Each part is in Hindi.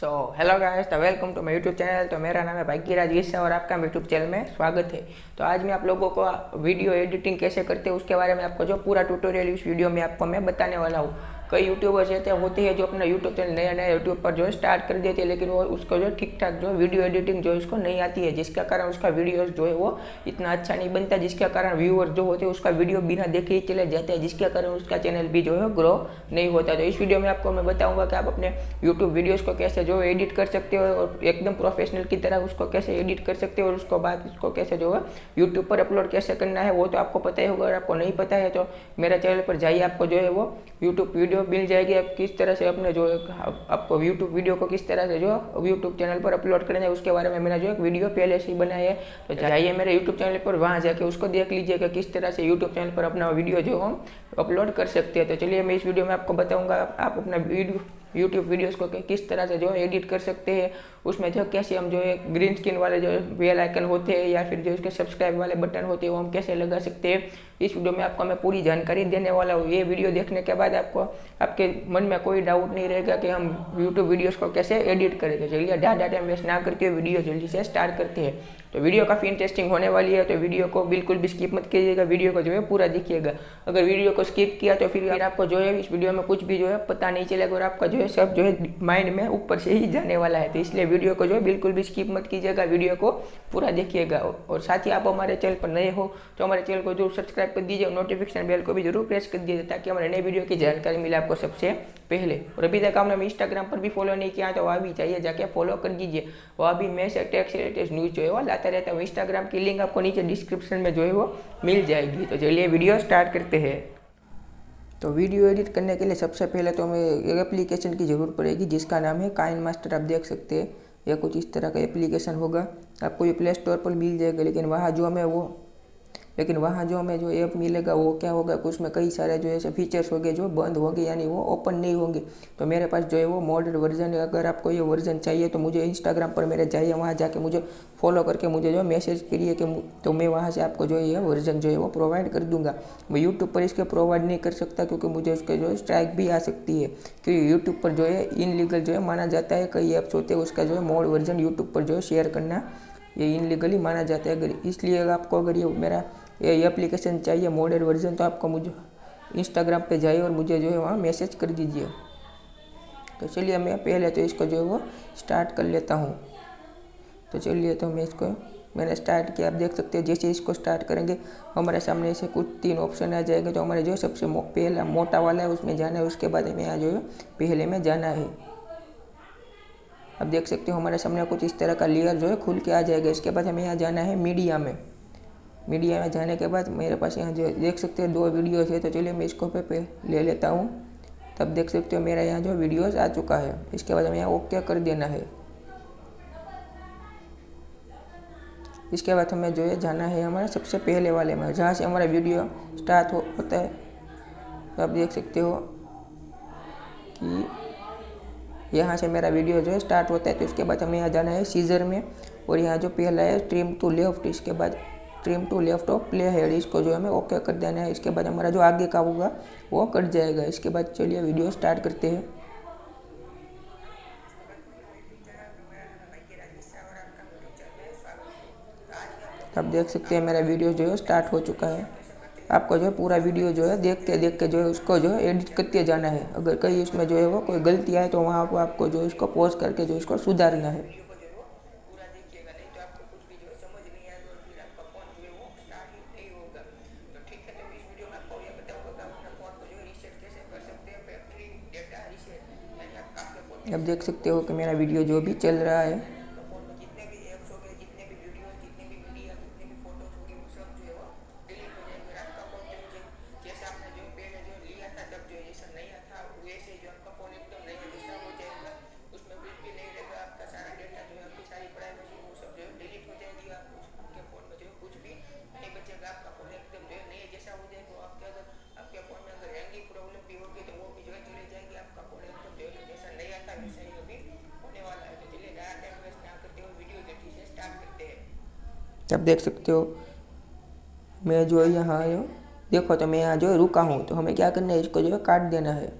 सो हेलो गाइस, तो welcome to my YouTube channel. तो मेरा नाम है भाग्यराज गिस्सा और आपका यूट्यूब चैनल में स्वागत है। तो आज मैं आप लोगों को वीडियो एडिटिंग कैसे करते हैं उसके बारे में आपको जो पूरा ट्यूटोरियल इस वीडियो में आपको मैं बताने वाला हूँ। कई यूट्यूबर्स ऐसे होते हैं जो अपना यूट्यूब चैनल नया यूट्यूब पर जो है स्टार्ट कर देते हैं, लेकिन वो उसको जो ठीक ठाक जो वीडियो एडिटिंग जो है उसको नहीं आती है, जिसके कारण उसका वीडियो जो है वो इतना अच्छा नहीं बनता, जिसके कारण व्यूअर जो होते हैं उसका वीडियो बिना देखे ही चले जाते हैं, जिसके कारण उसका चैनल भी जो है ग्रो नहीं होता। तो इस वीडियो में आपको मैं बताऊंगा कि आप अपने यूट्यूब वीडियोज़ को कैसे जो एडिट कर सकते हो और एकदम प्रोफेशनल की तरह उसको कैसे एडिट कर सकते हो, और उसको बाद उसको कैसे जो है यूट्यूब पर अपलोड कैसे करना है वो तो आपको पता ही होगा। अगर आपको नहीं पता है तो मेरे चैनल पर जाइए, आपको जो है वो यूट्यूब वीडियो मिल जाएगी। आप किस तरह से अपने जो आपको यूट्यूब वीडियो को किस तरह से जो यूट्यूब चैनल पर अपलोड करना है उसके बारे में मैंने जो एक वीडियो पहले से ही बनाया है। तो जाइए मेरे यूट्यूब चैनल पर, वहाँ जाके उसको देख लीजिएगा किस तरह से यूट्यूब चैनल पर अपना वीडियो जो हम अपलोड कर सकते हैं। तो चलिए मैं इस वीडियो में आपको बताऊँगा आप अपना यूट्यूब वीडियोस को किस तरह से जो है एडिट कर सकते हैं। उसमें जो कैसे हम जो है ग्रीन स्क्रीन वाले जो बेल आइकन होते हैं या फिर जो इसके सब्सक्राइब वाले बटन होते हैं वो हम कैसे लगा सकते हैं, इस वीडियो में आपको मैं पूरी जानकारी देने वाला हूँ। ये वीडियो देखने के बाद आपको आपके मन में कोई डाउट नहीं रहेगा कि हम यूट्यूब वीडियोस को कैसे एडिट करें। तो चलिए ज़्यादा टाइम वेस्ट ना करके वीडियो जल्दी से स्टार्ट करते हैं। तो वीडियो काफ़ी इंटरेस्टिंग होने वाली है, तो वीडियो को बिल्कुल भी स्किप मत कीजिएगा, वीडियो को जो है पूरा देखिएगा। अगर वीडियो को स्किप किया तो फिर आपको जो है इस वीडियो में कुछ भी जो है पता नहीं चलेगा और आपका जो है सब जो है माइंड में ऊपर से ही जाने वाला है। तो इसलिए वीडियो को जो है बिल्कुल भी स्किप मत कीजिएगा, वीडियो को पूरा देखिएगा। और साथ ही आप हमारे चैनल पर नए हो तो हमारे चैनल को जरूर सब्सक्राइब कर दीजिए और नोटिफिकेशन बेल को भी जरूर प्रेस कर दीजिए ताकि हमारे नए वीडियो की जानकारी मिले आपको सबसे पहले। और अभी तक आपने इंस्टाग्राम पर भी फॉलो नहीं किया तो वहाँ भी चाहिए जाके फॉलो कर दीजिए, वहाँ भी मैं लेटेस्ट न्यूज़ जो है वो लाता रहता हूँ। इंस्टाग्राम की लिंक आपको नीचे डिस्क्रिप्शन में जो है वो मिल जाएगी। तो चलिए वीडियो स्टार्ट करते हैं। तो वीडियो एडिट करने के लिए सबसे पहले तो हमें एक एप्लीकेशन की ज़रूरत पड़ेगी जिसका नाम है kinemaster। आप देख सकते हैं यह कुछ इस तरह का एप्लीकेशन होगा, आपको ये प्ले स्टोर पर मिल जाएगा। लेकिन वहाँ जो हमें जो ऐप मिलेगा वो क्या होगा, कुछ में कई सारे जो ऐसे फीचर्स होंगे जो बंद होंगे, यानी वो ओपन नहीं होंगे। तो मेरे पास जो है वो मॉडर्न वर्जन है। अगर आपको ये वर्जन चाहिए तो मुझे इंस्टाग्राम पर मेरे जाइए, वहाँ जाके मुझे फॉलो करके मुझे जो मैसेज करिए कि तो मैं वहाँ से आपको जो ये वर्जन जो है वो प्रोवाइड कर दूंगा। मैं यूट्यूब पर इसके प्रोवाइड नहीं कर सकता क्योंकि मुझे उसके जो स्ट्राइक भी आ सकती है, क्योंकि यूट्यूब पर जो है इनलीगल जो है माना जाता है। कई ऐप्स होते हैं उसका जो है मॉड वर्जन यूट्यूब पर जो है शेयर करना ये इनलीगली माना जाता है। अगर इसलिए आपको अगर ये मेरा ये एप्लीकेशन चाहिए मॉडर्न वर्जन तो आपको मुझे इंस्टाग्राम पे जाइए और मुझे जो है वहाँ मैसेज कर दीजिए। तो चलिए मैं पहले तो इसको जो है वो स्टार्ट कर लेता हूँ। तो चलिए तो मैं इसको मैंने स्टार्ट किया। आप देख सकते हैं जैसे इसको स्टार्ट करेंगे हमारे सामने ऐसे कुछ 3 ऑप्शन आ जाएंगे। तो हमारे जो सबसे पहला मोटा वाला है उसमें जाना है, उसके बाद हमें यहाँ जो है पहले में जाना है। आप देख सकते हो हमारे सामने कुछ इस तरह का लेयर जो है खुल के आ जाएगा। इसके बाद हमें यहाँ जाना है मीडिया में। मीडिया में जाने के बाद मेरे पास यहाँ जो देख सकते हैं 2 वीडियोस है। तो चलिए मैं इसको पे ले लेता हूँ। तब देख सकते हो मेरा यहाँ जो वीडियोस आ चुका है। इसके बाद हमें यहाँ ओके कर देना है। इसके बाद हमें जो है जाना है हमारे सबसे पहले वाले में जहाँ से हमारा वीडियो स्टार्ट होता है। तो आप देख सकते हो कि यहाँ से मेरा वीडियो जो है स्टार्ट होता है। तो इसके बाद हमें यहाँ जाना है सीजर में, और यहाँ जो पहला है ट्रिम टू लेफ्ट, इसके बाद trim to left of play head, इसको जो हमें ओके कर देना है। इसके बाद हमारा जो आगे का होगा वो कट जाएगा। इसके बाद चलिए वीडियो स्टार्ट करते हैं। आप देख सकते हैं मेरा वीडियो जो है स्टार्ट हो चुका है। आपको जो है पूरा वीडियो जो है देख के जो है उसको जो है एडिट करते जाना है। अगर कहीं उसमें जो है वो कोई गलती आए तो वहाँ को आपको जो इसको पॉज करके जो इसको सुधारना है। अब देख सकते हो कि मेरा वीडियो जो भी चल रहा है। आप देख सकते हो मैं जो है यहाँ आया देखो, तो मैं यहाँ जो है रुका हूँ। तो हमें क्या करना है, इसको जो है काट देना है।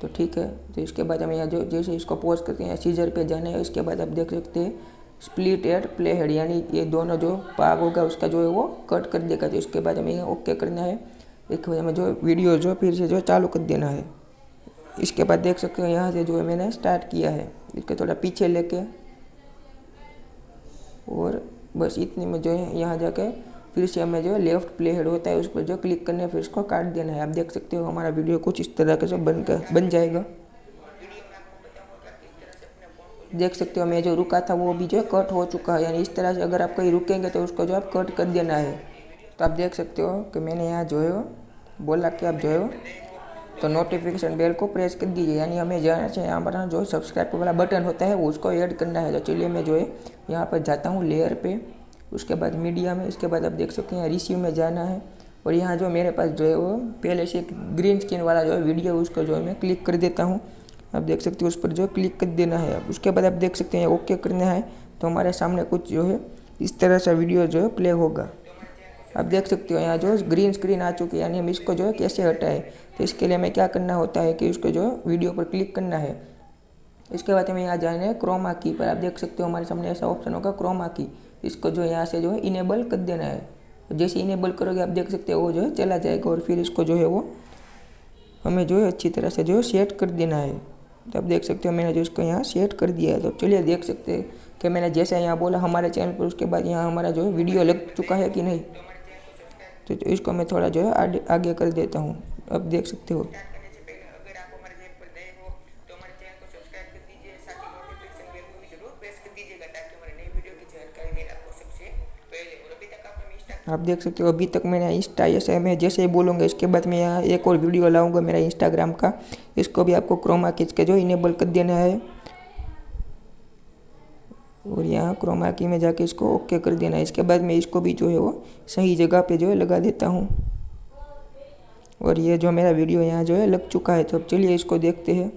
तो ठीक है, तो इसके बाद हमें यहाँ जो जैसे इसको पॉज करते हैं सीजर पे जाना है। इसके बाद आप देख सकते हैं स्प्लिट हेड प्ले हेड, यानी ये दोनों जो भाग होगा उसका जो है वो कट कर देगा। तो इसके बाद हमें ओके करना है। एक हमें जो वीडियो जो फिर से जो चालू कर देना है। इसके बाद देख सकते हो यहाँ से जो है मैंने स्टार्ट किया है, इसके थोड़ा पीछे लेके और बस इतने में जो है यहाँ जाके फिर से हमें जो लेफ्ट प्ले हेड होता है उस पर जो क्लिक करना है, फिर इसको काट देना है। आप देख सकते हो हमारा वीडियो कुछ इस तरह से बन जाएगा। देख सकते हो मैं जो रुका था वो भी जो है कट हो चुका है, यानी इस तरह से अगर आप कहीं रुकेंगे तो उसको जो आप कट कर देना है। तो आप देख सकते हो कि मैंने यहाँ जो है बोला कि आप जो है तो नोटिफिकेशन बेल को प्रेस कर दीजिए, यानी हमें जाना चाहिए यहाँ पर जो सब्सक्राइब वाला बटन होता है वो उसको ऐड करना है। तो चलिए मैं जो है यहाँ पर जाता हूँ लेयर पे, उसके बाद मीडिया में। इसके बाद आप देख सकते हैं रिसीव में जाना है और यहाँ जो मेरे पास जो है वो पहले से एक ग्रीन स्क्रीन वाला जो है वीडियो उसको जो है मैं क्लिक कर देता हूँ। आप देख सकते हो उस पर जो क्लिक कर देना है। उसके बाद आप देख सकते हैं ओके करना है, तो हमारे सामने कुछ जो है इस तरह से वीडियो जो है प्ले होगा। आप देख सकते हो यहाँ जो ग्रीन स्क्रीन आ चुकी है, यानी हम इसको जो है कैसे हटाएं। तो इसके लिए हमें क्या करना होता है कि उसको जो वीडियो पर क्लिक करना है। इसके बाद हमें यहाँ जाना है क्रोमा की पर। आप देख सकते हो हमारे सामने ऐसा ऑप्शन होगा क्रोमा की, इसको जो यहाँ से जो है इनेबल कर देना है। जैसे इनेबल करोगे आप देख सकते हो वो जो है चला जाएगा और फिर इसको जो है वो हमें जो है अच्छी तरह से जो है सेट कर देना है। तो आप देख सकते हो मैंने जो इसको यहाँ सेट कर दिया है। तो चलिए देख सकते हैं कि मैंने जैसे यहाँ बोला हमारे चैनल पर, उसके बाद यहाँ हमारा जो है वीडियो लग चुका है कि नहीं। तो इसको मैं थोड़ा जो है आगे कर देता हूँ। अब देख सकते हो आप देख सकते हो अभी तक मैंने इंस्टा ऐसे मैं जैसे ही बोलूँगा इसके बाद मैं यहाँ एक और वीडियो लाऊंगा मेरा इंस्टाग्राम का, इसको भी आपको क्रोमा खींच के जो इनेबल कर देना है और यहाँ क्रोमा की में जाके इसको ओके कर देना है। इसके बाद मैं इसको भी जो है वो सही जगह पे जो है लगा देता हूँ और ये जो मेरा वीडियो यहाँ जो है लग चुका है। तो अब चलिए इसको देखते हैं।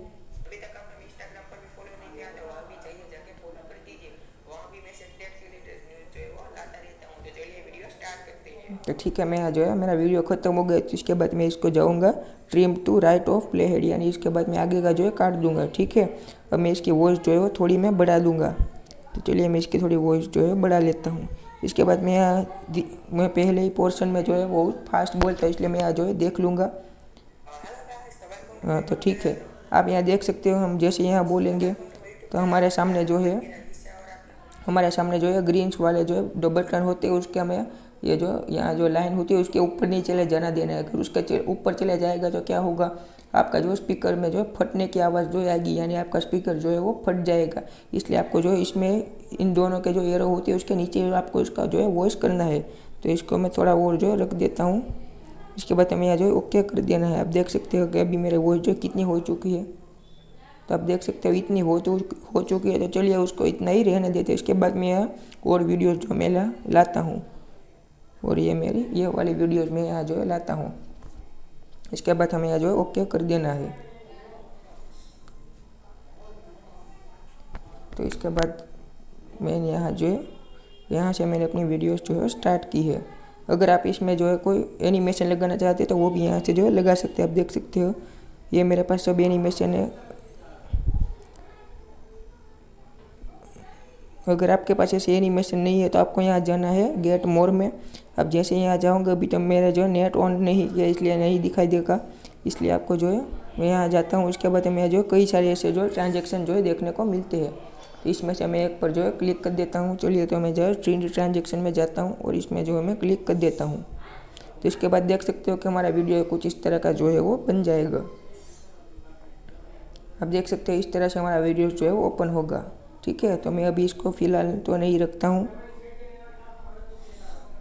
तो ठीक है, मैं यहाँ जो है मेरा वीडियो ख़त्म हो गया। तो इसके बाद मैं इसको जाऊँगा trim to right of play head, यानी इसके बाद मैं आगे का जो है काट दूँगा। ठीक है, अब मैं इसकी वॉइस जो है वो थोड़ी मैं बढ़ा दूँगा। तो चलिए मैं इसकी थोड़ी वॉइस जो है बढ़ा लेता हूँ। इसके बाद मैं यहाँ मैं पहले ही पोर्शन में जो है वो फास्ट बोलता है, इसलिए मैं यहाँ जो है देख लूँगा। हाँ तो ठीक है, आप यहाँ देख सकते हो हम जैसे यहाँ बोलेंगे तो हमारे सामने जो है ग्रीन्स वाले जो है दो बटन होते हैं, उसके हमें ये जो यहाँ जो लाइन होती है उसके ऊपर नहीं चले जाना देना है। अगर उसके ऊपर चले जाएगा तो क्या होगा, आपका जो स्पीकर में जो है फटने की आवाज़ जो आएगी, यानी आपका स्पीकर जो है वो फट जाएगा। इसलिए आपको जो है इसमें इन दोनों के जो एरो होती है उसके नीचे आपको इसका जो है वॉइस करना है। तो इसको मैं थोड़ा और जो है रख देता हूँ। इसके बाद हमें यहाँ जो है ओके कर देना है। आप देख सकते हो कि अभी मेरे वॉइस जो कितनी हो चुकी है। तो आप देख सकते हो इतनी हो चुकी है। तो चलिए उसको इतना ही रहने देते हैं। इसके बाद मैं यहाँ और वीडियोज़ जो मैं लाता हूँ और ये मेरी ये वाली वीडियोज़ में यहाँ जो है लाता हूँ। इसके बाद हमें यहाँ जो है ओके कर देना है। तो इसके बाद मैंने यहाँ जो है यहाँ से मैंने अपनी वीडियोस जो है स्टार्ट की है। अगर आप इसमें जो है कोई एनिमेशन लगाना चाहते हैं तो वो भी यहाँ से जो है लगा सकते हैं। आप देख सकते हो ये मेरे पास सब एनिमेशन है। अगर आपके पास ऐसे एनिमेशन नहीं है तो आपको यहाँ जाना है गेट मोर में। अब जैसे यहाँ जाऊँगा, अभी तो मेरा जो नेट ऑन नहीं किया इसलिए नहीं दिखाई देगा, इसलिए आपको जो है मैं यहाँ जाता हूँ। उसके बाद मैं जो कई सारे ऐसे जो ट्रांजेक्शन जो है देखने को मिलते हैं। तो इसमें से मैं एक पर जो है क्लिक कर देता हूँ। चलिए तो मैं जो है ट्रांजेक्शन में जाता हूँ और इसमें जो है मैं क्लिक कर देता हूँ। तो इसके बाद देख सकते हो कि हमारा वीडियो कुछ इस तरह का जो है वो बन जाएगा। आप देख सकते हो इस तरह से हमारा वीडियो जो है वो ओपन होगा। ठीक है, तो मैं अभी इसको फ़िलहाल तो नहीं रखता हूँ,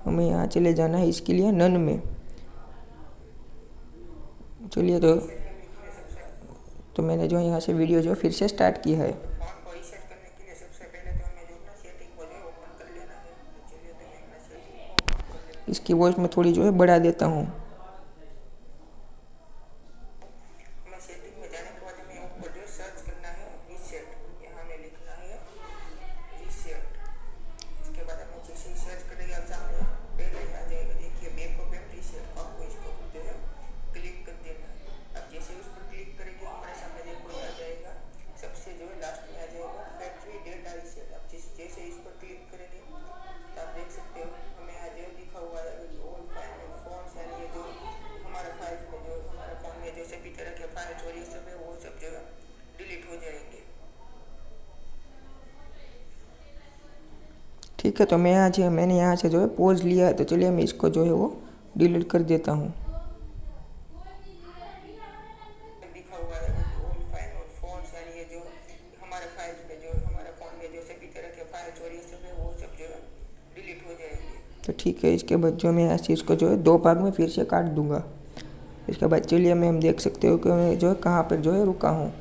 हमें यहाँ चले जाना है इसके लिए नन में। चलिए तो मैंने जो यहाँ से वीडियो जो फिर से स्टार्ट किया है। इसकी वॉइस में थोड़ी जो है बढ़ा देता हूँ। ठीक है, तो मैंने यहाँ से जो है पॉज लिया है, तो चलिए मैं इसको जो है वो डिलीट कर देता हूँ। लिखा हुआ है ऑल फाइल और फोन्स, यानी ये जो हमारे फाइल्स में जो हमारे फ़ोन में जो सभी तरह के फाइल्स और ये सब है वो सब जो है डिलीट हो जाएंगे। तो ठीक है, इसके बाद जो मैं ऐसे इसको जो है 2 भाग में फिर से काट दूंगा। इसके बाद चलिए मैं हम देख सकते हो कि मैं जो है कहाँ पर जो है रुका हूँ।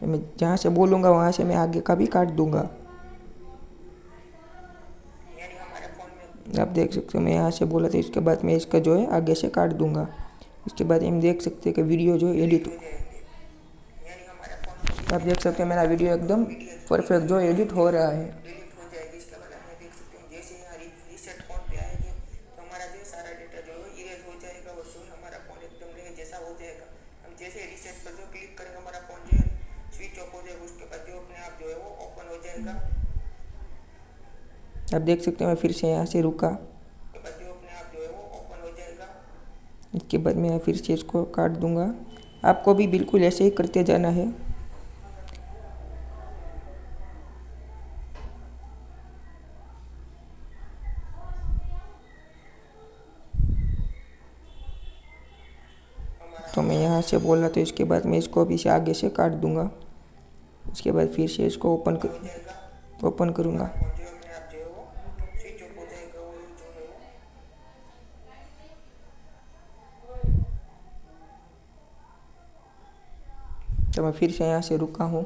मैं जहाँ से बोलूँगा वहाँ से मैं आगे का भी काट दूंगा। आप देख सकते हो मैं यहाँ से बोला था, इसके बाद मैं इसका जो है आगे से काट दूंगा। इसके बाद हम देख सकते हैं कि वीडियो जो एडिट, आप देख सकते हैं मेरा वीडियो एकदम परफेक्ट जो एडिट हो रहा है। जैसे रीसेट पर जो क्लिक करेंगे हमारा फोन जो है स्विच ऑफ हो जाएगा, उसके बाद जो अपने आप जो है वो ओपन हो जाएगा। आप देख सकते हैं मैं फिर से यहाँ से रुका, उसके बाद जो अपने आप जो है वो ओपन हो जाएगा। इसके बाद मैं फिर से इसको काट दूंगा। आपको भी बिल्कुल ऐसे ही करते जाना है। तो मैं यहाँ से बोला, तो इसके बाद मैं इसको अभी से आगे से काट दूंगा। उसके बाद फिर से इसको ओपन करूँगा। तो मैं फिर से यहाँ से रुका हूँ।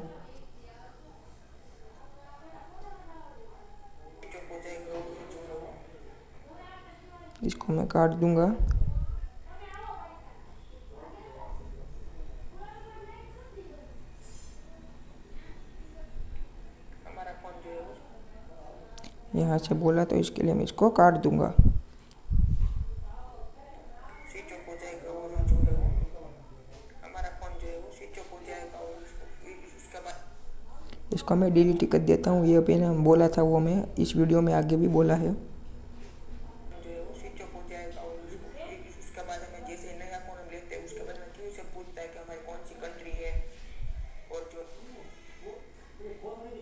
इसको मैं काट दूंगा। यहाँ से बोला तो इसके लिए मैं इसको काट दूंगा। इसको मैं डिलीट कर देता हूँ। ये अभी ना बोला था वो मैं इस वीडियो में आगे भी बोला है।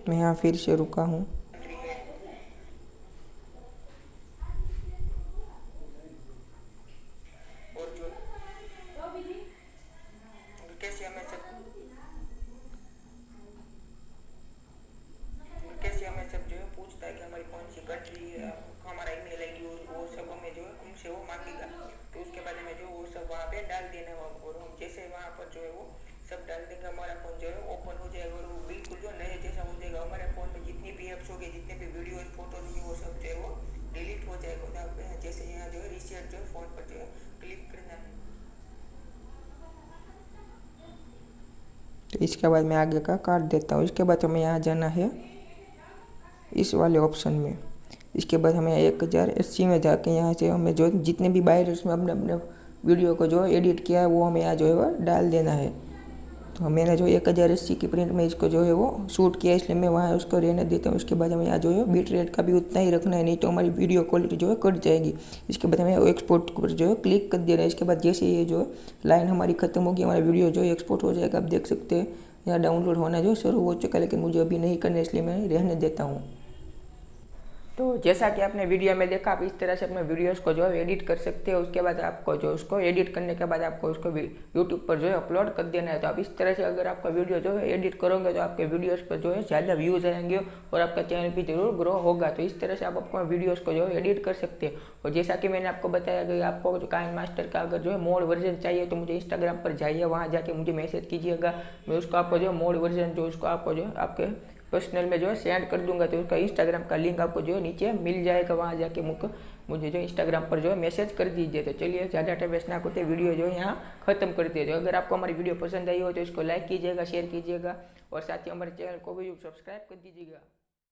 मैं यहाँ फिर से रुका हूँ। कैसे हमें सब जो है पूछता है कि हमारी कौन सी कंट्री है, हमारा ईमेल आईडी वो सब हमें जो है हमसे वो मांगेगा। तो उसके बाद में जो वो सब वहाँ पे डाल देना है और हम जैसे वहाँ पर जो है वो सब डाल देंगे, हमारा फ़ोन जो है ओपन हो जाएगा और वो बिल्कुल जो नए जैसा हो जाएगा। हमारे फ़ोन में जितनी भी ऐप्स होगी, जितने भी वीडियोज फोटोज होगी, वो सब जो है वो डिलीट हो जाएगा। तो जैसे यहाँ जो है रिसेट जो है फ़ोन पर जो है क्लिक करना है। तो इसके बाद मैं आगे का काट देता हूँ। इसके बाद हमें यहाँ जाना है इस वाले ऑप्शन में। इसके बाद हमें 1080 में जाके यहाँ से हमें जो जितने भी बायर्स में अपने अपने वीडियो को जो एडिट किया है वो हमें यहाँ जो है वो डाल देना है। तो मैंने जो 1080 की प्रिंट में इसको जो है वो शूट किया, इसलिए मैं वहाँ उसको रहने देता हूँ। उसके बाद हमें यहाँ जो है बिट रेट का भी उतना ही रखना है, नहीं तो हमारी वीडियो क्वालिटी जो है कट जाएगी। इसके बाद हमें एक्सपोर्ट पर जो है क्लिक कर देना है। इसके बाद जैसे ये जो लाइन हमारी खत्म होगी, हमारा वीडियो जो एक्सपोर्ट हो जाएगा। आप देख सकते हैं यहाँ डाउनलोड होना जो शुरू हो चुका है, लेकिन मुझे अभी नहीं करना, इसलिए मैं रहने देता हूँ। तो जैसा कि आपने वीडियो में देखा, आप इस तरह से अपने वीडियोस को जो है एडिट कर सकते हो। उसके बाद आपको जो उसको एडिट करने के बाद आपको उसको यूट्यूब पर जो है अपलोड कर देना है। तो आप इस तरह से अगर आपका वीडियो जो है एडिट करोगे तो आपके वीडियोस पर जो है ज़्यादा व्यूज़ आएंगे और आपका चैनल भी जरूर ग्रो होगा। तो इस तरह से आप अपने वीडियोज़ को जो है एडिट कर सकते हो। और जैसा कि मैंने आपको बताया कि आपको जो काइनमास्टर का अगर जो है मोड वर्जन चाहिए तो मुझे इंस्टाग्राम पर जाइए, वहाँ जाके मुझे मैसेज कीजिएगा। मैं उसको आपको जो मोड वर्जन जो उसको आपको जो आपके पर्सनल में जो है सेंड कर दूंगा। तो उसका इंस्टाग्राम का लिंक आपको जो है नीचे मिल जाएगा, वहाँ जाके मुझे जो इंस्टाग्राम पर जो है मैसेज कर दीजिए। तो चलिए ज़्यादा टाइम वेस्ट ना करते वीडियो जो है यहाँ खत्म करते हैं। तो अगर आपको हमारी वीडियो पसंद आई हो तो इसको लाइक कीजिएगा, शेयर कीजिएगा और साथ ही हमारे चैनल को भी सब्सक्राइब कर दीजिएगा।